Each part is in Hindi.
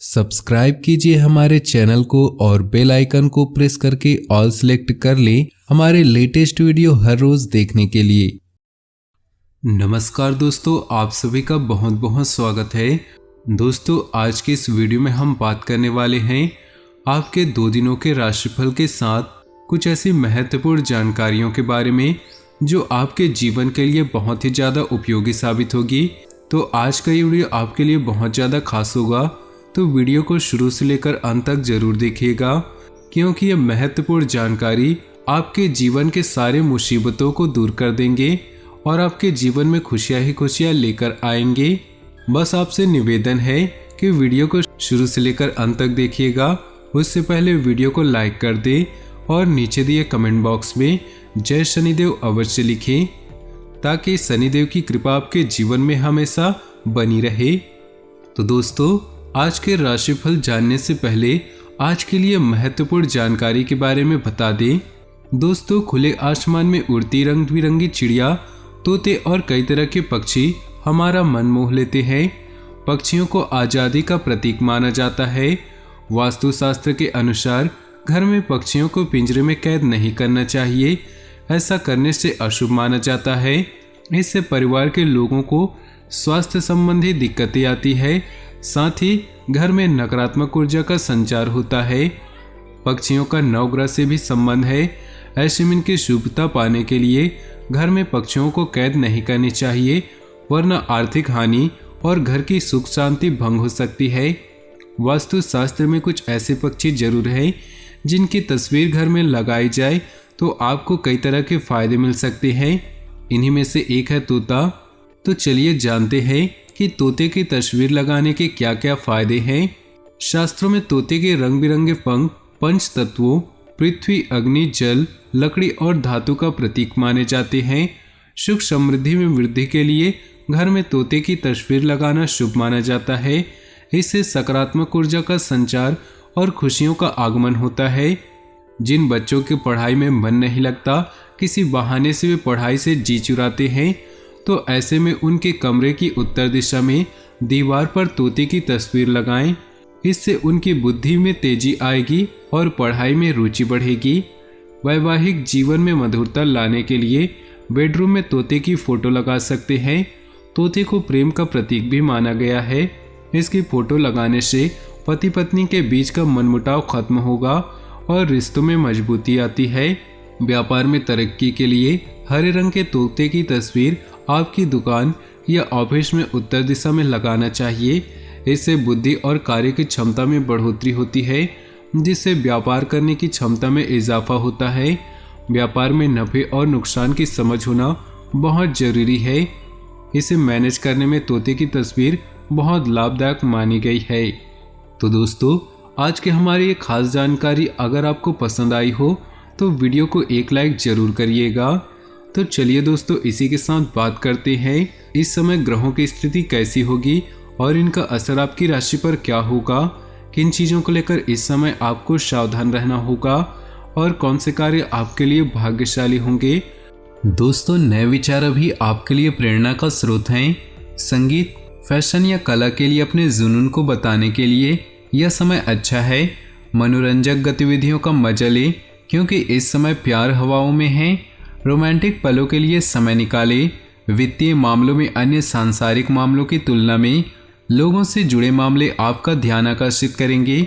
सब्सक्राइब कीजिए हमारे चैनल को और बेल आइकन को प्रेस करके ऑल सेलेक्ट कर लें हमारे लेटेस्ट वीडियो हर रोज देखने के लिए। नमस्कार दोस्तों, आप सभी का बहुत बहुत स्वागत है। दोस्तों, आज के इस वीडियो में हम बात करने वाले हैं आपके 2 दिनों के राशिफल के साथ कुछ ऐसी महत्वपूर्ण जानकारियों के बारे में जो आपके जीवन के लिए बहुत ही ज़्यादा उपयोगी साबित होगी। तो आज का ये वीडियो आपके लिए बहुत ज़्यादा खास होगा, तो वीडियो को शुरू से लेकर अंत तक जरूर देखिएगा, क्योंकि ये महत्वपूर्ण जानकारी आपके जीवन के सारे मुसीबतों को दूर कर देंगे और आपके जीवन में खुशियां ही खुशियां लेकर आएंगे। बस आपसे निवेदन है कि वीडियो को शुरू से लेकर अंत तक देखिएगा। उससे पहले वीडियो को लाइक कर दें और नीचे दिए कमेंट बॉक्स में जय शनिदेव अवश्य लिखें, ताकि शनिदेव की कृपा आपके जीवन में हमेशा बनी रहे। तो दोस्तों, आज के राशिफल जानने से पहले आज के लिए महत्वपूर्ण जानकारी के बारे में बता दें। दोस्तों, खुले आसमान में उड़ती रंग बिरंगी चिड़िया, तोते और कई तरह के पक्षी हमारा मन मोह लेते हैं। पक्षियों को आज़ादी का प्रतीक माना जाता है। वास्तुशास्त्र के अनुसार घर में पक्षियों को पिंजरे में कैद नहीं करना चाहिए। ऐसा करने से अशुभ माना जाता है। इससे परिवार के लोगों को स्वास्थ्य संबंधी दिक्कतें आती है, साथ ही घर में नकारात्मक ऊर्जा का संचार होता है। पक्षियों का नवग्रह से भी संबंध है। ऐसे में इनकी शुभता पाने के लिए घर में पक्षियों को कैद नहीं करनी चाहिए, वरना आर्थिक हानि और घर की सुख शांति भंग हो सकती है। वास्तुशास्त्र में कुछ ऐसे पक्षी जरूर हैं जिनकी तस्वीर घर में लगाई जाए तो आपको कई तरह के फायदे मिल सकते हैं। इन्हीं में से एक है तोता। तो चलिए जानते हैं कि तोते की तस्वीर लगाने के क्या क्या फायदे हैं। शास्त्रों में तोते के रंग बिरंगे पंख पंच तत्वों पृथ्वी, अग्नि, जल, लकड़ी और धातु का प्रतीक माने जाते हैं। सुख समृद्धि में वृद्धि के लिए घर में तोते की तस्वीर लगाना शुभ माना जाता है। इससे सकारात्मक ऊर्जा का संचार और खुशियों का आगमन होता है। जिन बच्चों के पढ़ाई में मन नहीं लगता, किसी बहाने से वे पढ़ाई से जी चुराते हैं, तो ऐसे में उनके कमरे की उत्तर दिशा में दीवार पर तोते की तस्वीर लगाएं। इससे उनकी बुद्धि में तेजी आएगी और पढ़ाई में रुचि बढ़ेगी। वैवाहिक जीवन में मधुरता लाने के लिए बेडरूम में तोते की फोटो लगा सकते हैं। तोते को प्रेम का प्रतीक भी माना गया है। इसकी फोटो लगाने से पति पत्नी के बीच का मनमुटाव खत्म होगा और रिश्तों में मजबूती आती है। व्यापार में तरक्की के लिए हरे रंग के तोते की तस्वीर आपकी दुकान या ऑफिस में उत्तर दिशा में लगाना चाहिए। इससे बुद्धि और कार्य की क्षमता में बढ़ोतरी होती है, जिससे व्यापार करने की क्षमता में इजाफा होता है। व्यापार में नफे और नुकसान की समझ होना बहुत जरूरी है। इसे मैनेज करने में तोते की तस्वीर बहुत लाभदायक मानी गई है। तो दोस्तों, आज की हमारी ये खास जानकारी अगर आपको पसंद आई हो तो वीडियो को एक लाइक जरूर करिएगा। तो चलिए दोस्तों, इसी के साथ बात करते हैं इस समय ग्रहों की स्थिति कैसी होगी और इनका असर आपकी राशि पर क्या होगा, किन चीज़ों को लेकर इस समय आपको सावधान रहना होगा और कौन से कार्य आपके लिए भाग्यशाली होंगे। दोस्तों, नए विचार अभी आपके लिए प्रेरणा का स्रोत हैं। संगीत, फैशन या कला के लिए अपने जुनून को बताने के लिए यह समय अच्छा है। मनोरंजक गतिविधियों का मजा लें, क्योंकि इस समय प्यार हवाओं में है। रोमांटिक पलों के लिए समय निकालें। वित्तीय मामलों में अन्य सांसारिक मामलों की तुलना में लोगों से जुड़े मामले आपका ध्यान आकर्षित करेंगे।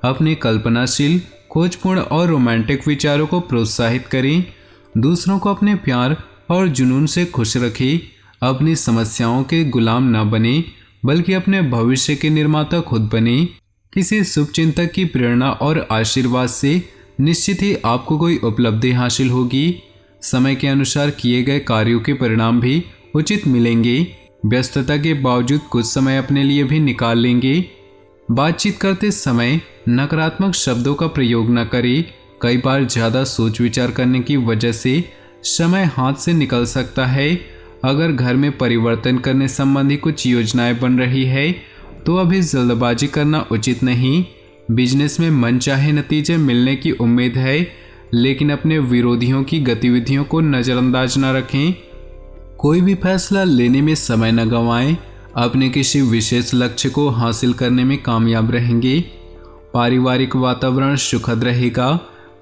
अपने कल्पनाशील, खोजपूर्ण और रोमांटिक विचारों को प्रोत्साहित करें। दूसरों को अपने प्यार और जुनून से खुश रखें। अपनी समस्याओं के गुलाम न बने, बल्कि अपने भविष्य के निर्माता खुद बने। किसी शुभचिंतक की प्रेरणा और आशीर्वाद से निश्चित ही आपको कोई उपलब्धि हासिल होगी। समय के अनुसार किए गए कार्यों के परिणाम भी उचित मिलेंगे। व्यस्तता के बावजूद कुछ समय अपने लिए भी निकाल लेंगे। बातचीत करते समय नकारात्मक शब्दों का प्रयोग न करें। कई बार ज़्यादा सोच विचार करने की वजह से समय हाथ से निकल सकता है। अगर घर में परिवर्तन करने संबंधी कुछ योजनाएं बन रही है तो अभी जल्दबाजी करना उचित नहीं। बिजनेस में मनचाहे नतीजे मिलने की उम्मीद है, लेकिन अपने विरोधियों की गतिविधियों को नज़रअंदाज न रखें। कोई भी फैसला लेने में समय न गंवाएं। अपने किसी विशेष लक्ष्य को हासिल करने में कामयाब रहेंगे। पारिवारिक वातावरण सुखद रहेगा,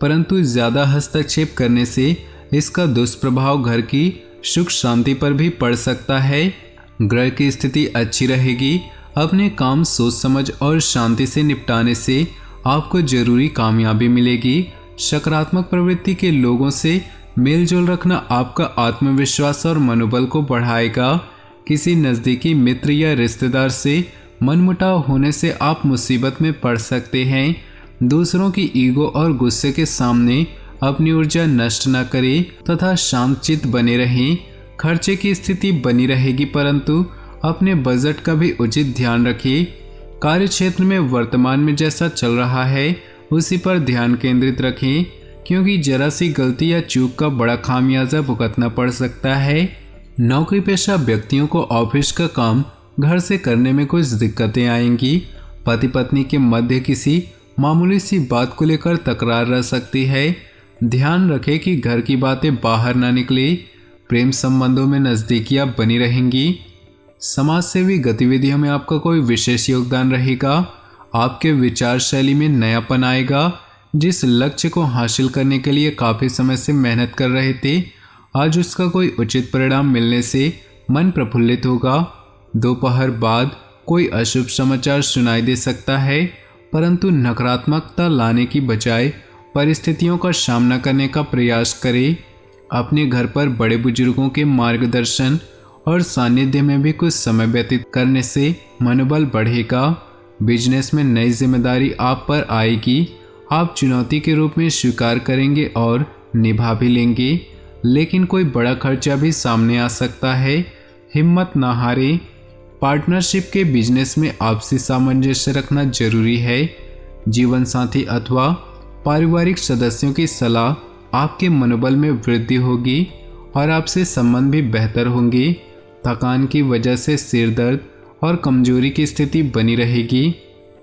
परंतु ज़्यादा हस्तक्षेप करने से इसका दुष्प्रभाव घर की सुख शांति पर भी पड़ सकता है। ग्रह की स्थिति अच्छी रहेगी। अपने काम सोच समझ और शांति से निपटाने से आपको जरूरी कामयाबी मिलेगी। सकारात्मक प्रवृत्ति के लोगों से मेलजोल रखना आपका आत्मविश्वास और मनोबल को बढ़ाएगा। किसी नज़दीकी मित्र या रिश्तेदार से मनमुटाव होने से आप मुसीबत में पड़ सकते हैं। दूसरों की ईगो और गुस्से के सामने अपनी ऊर्जा नष्ट न करें तथा शांतचित्त बने रहें। खर्चे की स्थिति बनी रहेगी, परंतु अपने बजट का भी उचित ध्यान रखें। कार्यक्षेत्र में वर्तमान में जैसा चल रहा है उसी पर ध्यान केंद्रित रखें, क्योंकि जरा सी गलती या चूक का बड़ा खामियाजा भुगतना पड़ सकता है। नौकरी पेशा व्यक्तियों को ऑफिस का काम घर से करने में कुछ दिक्कतें आएंगी। पति पत्नी के मध्य किसी मामूली सी बात को लेकर तकरार रह सकती है। ध्यान रखें कि घर की बातें बाहर ना निकले। प्रेम संबंधों में नज़दीकियां बनी रहेंगी। समाज सेवी गतिविधियों में आपका कोई विशेष योगदान रहेगा। आपके विचार शैली में नयापन आएगा। जिस लक्ष्य को हासिल करने के लिए काफ़ी समय से मेहनत कर रहे थे, आज उसका कोई उचित परिणाम मिलने से मन प्रफुल्लित होगा। दोपहर बाद कोई अशुभ समाचार सुनाई दे सकता है, परंतु नकारात्मकता लाने की बजाय परिस्थितियों का सामना करने का प्रयास करें। अपने घर पर बड़े बुजुर्गों के मार्गदर्शन और सानिध्य में भी कुछ समय व्यतीत करने से मनोबल बढ़ेगा। बिजनेस में नई जिम्मेदारी आप पर आएगी। आप चुनौती के रूप में स्वीकार करेंगे और निभा भी लेंगे, लेकिन कोई बड़ा खर्चा भी सामने आ सकता है। हिम्मत ना हारें। पार्टनरशिप के बिजनेस में आपसी सामंजस्य रखना जरूरी है। जीवन साथी अथवा पारिवारिक सदस्यों की सलाह आपके मनोबल में वृद्धि होगी और आपसे संबंध भी बेहतर होंगे। थकान की वजह से सिर दर्द और कमजोरी की स्थिति बनी रहेगी।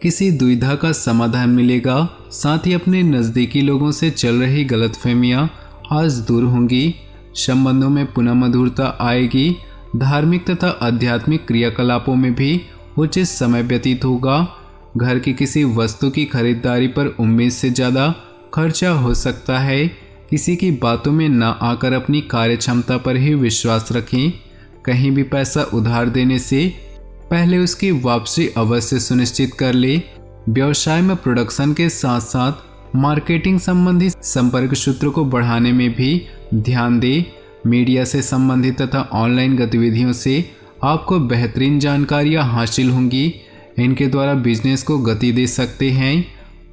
किसी दुविधा का समाधान मिलेगा। साथ ही अपने नज़दीकी लोगों से चल रही गलतफहमियां आज दूर होंगी। संबंधों में पुनः मधुरता आएगी। धार्मिक तथा आध्यात्मिक क्रियाकलापों में भी उचित समय व्यतीत होगा। घर की किसी वस्तु की खरीदारी पर उम्मीद से ज़्यादा खर्चा हो सकता है। किसी की बातों में ना आकर अपनी कार्य क्षमता पर ही विश्वास रखें। कहीं भी पैसा उधार देने से पहले उसकी वापसी अवश्य सुनिश्चित कर ले। व्यवसाय में प्रोडक्शन के साथ साथ मार्केटिंग संबंधी संपर्क सूत्र को बढ़ाने में भी ध्यान दें। मीडिया से संबंधित तथा ऑनलाइन गतिविधियों से आपको बेहतरीन जानकारियां हासिल होंगी। इनके द्वारा बिजनेस को गति दे सकते हैं।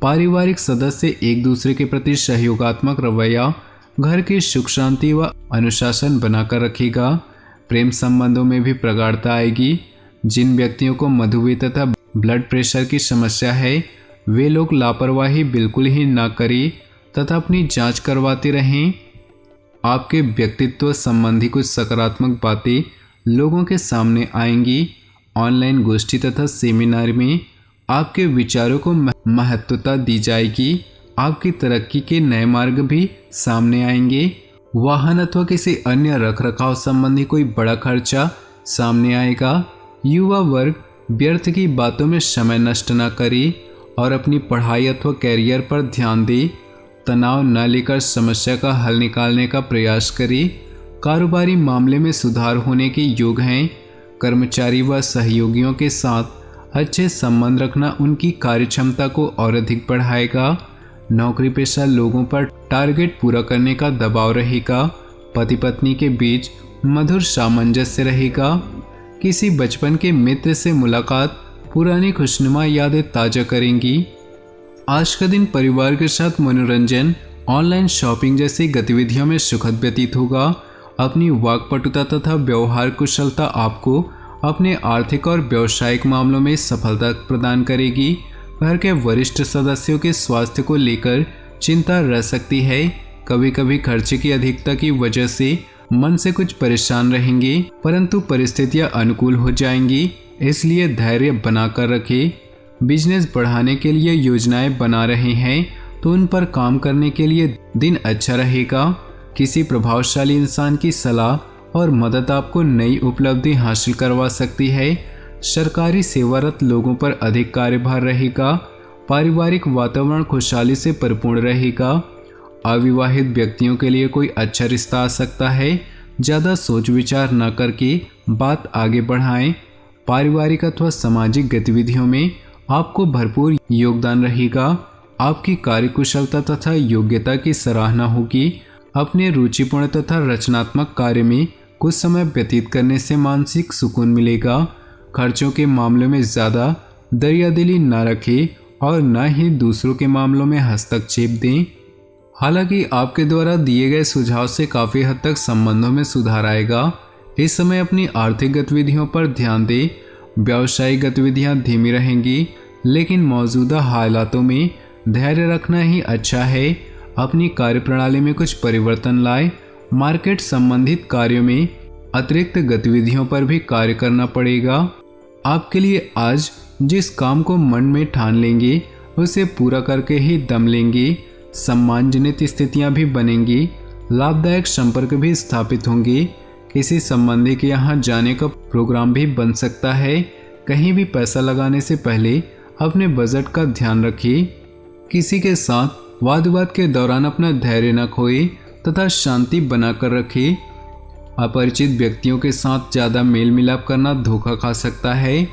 पारिवारिक सदस्य एक दूसरे के प्रति सहयोगात्मक रवैया घर की सुख शांति व अनुशासन बनाकर रखेगा। प्रेम संबंधों में भी प्रगाढ़ता आएगी। जिन व्यक्तियों को मधुमेह तथा ब्लड प्रेशर की समस्या है, वे लोग लापरवाही बिल्कुल ही ना करें तथा अपनी जांच करवाते रहें। आपके व्यक्तित्व संबंधी कुछ सकारात्मक बातें लोगों के सामने आएंगी। ऑनलाइन गोष्ठी तथा सेमिनार में आपके विचारों को महत्वता दी जाएगी। आपकी तरक्की के नए मार्ग भी सामने आएंगे। वाहन अथवा किसी अन्य रखरखाव संबंधी कोई बड़ा खर्चा सामने आएगा। युवा वर्ग व्यर्थ की बातों में समय नष्ट न करे और अपनी पढ़ाई अथवा कैरियर पर ध्यान दे। तनाव न लेकर समस्या का हल निकालने का प्रयास करें। कारोबारी मामले में सुधार होने के योग हैं। कर्मचारी व सहयोगियों के साथ अच्छे संबंध रखना उनकी कार्यक्षमता को और अधिक बढ़ाएगा। नौकरी पेशा लोगों पर टारगेट पूरा करने का दबाव रहेगा। पति पत्नी के बीच मधुर सामंजस्य रहेगा। किसी बचपन के मित्र से मुलाकात पुरानी खुशनुमा यादें ताज़ा करेंगी। आज का दिन परिवार के साथ मनोरंजन, ऑनलाइन शॉपिंग जैसी गतिविधियों में सुखद व्यतीत होगा। अपनी वाक्पटुता तथा व्यवहार कुशलता आपको अपने आर्थिक और व्यावसायिक मामलों में सफलता प्रदान करेगी। घर के वरिष्ठ सदस्यों के स्वास्थ्य को लेकर चिंता रह सकती है। कभी कभी खर्चे की अधिकता की वजह से मन से कुछ परेशान रहेंगे, परंतु परिस्थितियां अनुकूल हो जाएंगी, इसलिए धैर्य बनाकर रखें। बिजनेस बढ़ाने के लिए योजनाएं बना रहे हैं तो उन पर काम करने के लिए दिन अच्छा रहेगा। किसी प्रभावशाली इंसान की सलाह और मदद आपको नई उपलब्धि हासिल करवा सकती है। सरकारी सेवारत लोगों पर अधिक कार्यभार रहेगा। पारिवारिक वातावरण खुशहाली से परिपूर्ण रहेगा। अविवाहित व्यक्तियों के लिए कोई अच्छा रिश्ता आ सकता है। ज़्यादा सोच विचार न करके बात आगे बढ़ाएं। पारिवारिक अथवा सामाजिक गतिविधियों में आपको भरपूर योगदान रहेगा। आपकी कार्यकुशलता तथा योग्यता की सराहना होगी। अपने रुचिपूर्ण तथा रचनात्मक कार्य में कुछ समय व्यतीत करने से मानसिक सुकून मिलेगा। खर्चों के मामले में ज़्यादा दरियादिली न रखें और न ही दूसरों के मामलों में हस्तक्षेप दें। हालांकि आपके द्वारा दिए गए सुझाव से काफ़ी हद तक संबंधों में सुधार आएगा। इस समय अपनी आर्थिक गतिविधियों पर ध्यान दें। व्यावसायिक गतिविधियां धीमी रहेंगी, लेकिन मौजूदा हालातों में धैर्य रखना ही अच्छा है। अपनी कार्यप्रणाली में कुछ परिवर्तन लाएं। मार्केट संबंधित कार्यों में अतिरिक्त गतिविधियों पर भी कार्य करना पड़ेगा। आपके लिए आज जिस काम को मन में ठान लेंगे उसे पूरा करके ही दम लेंगे। सम्मानजनित स्थितियां भी बनेंगी। लाभदायक संपर्क भी स्थापित होंगे। किसी संबंधी के यहाँ जाने का प्रोग्राम भी बन सकता है। कहीं भी पैसा लगाने से पहले अपने बजट का ध्यान रखिए। किसी के साथ वाद विवाद के दौरान अपना धैर्य न खोए तथा शांति बनाकर रखें। अपरिचित व्यक्तियों के साथ ज़्यादा मेल मिलाप करना धोखा खा सकता है।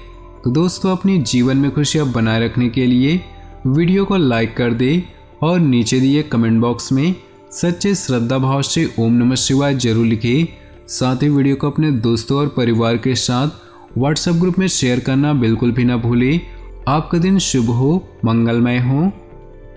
तो दोस्तों, अपनी जीवन में खुशियाँ बनाए रखने के लिए वीडियो को लाइक कर दें और नीचे दिए कमेंट बॉक्स में सच्चे श्रद्धा भाव से ओम नमः शिवाय जरूर लिखें। साथ ही वीडियो को अपने दोस्तों और परिवार के साथ व्हाट्सएप ग्रुप में शेयर करना बिल्कुल भी ना भूलें। आपका दिन शुभ हो, मंगलमय हो।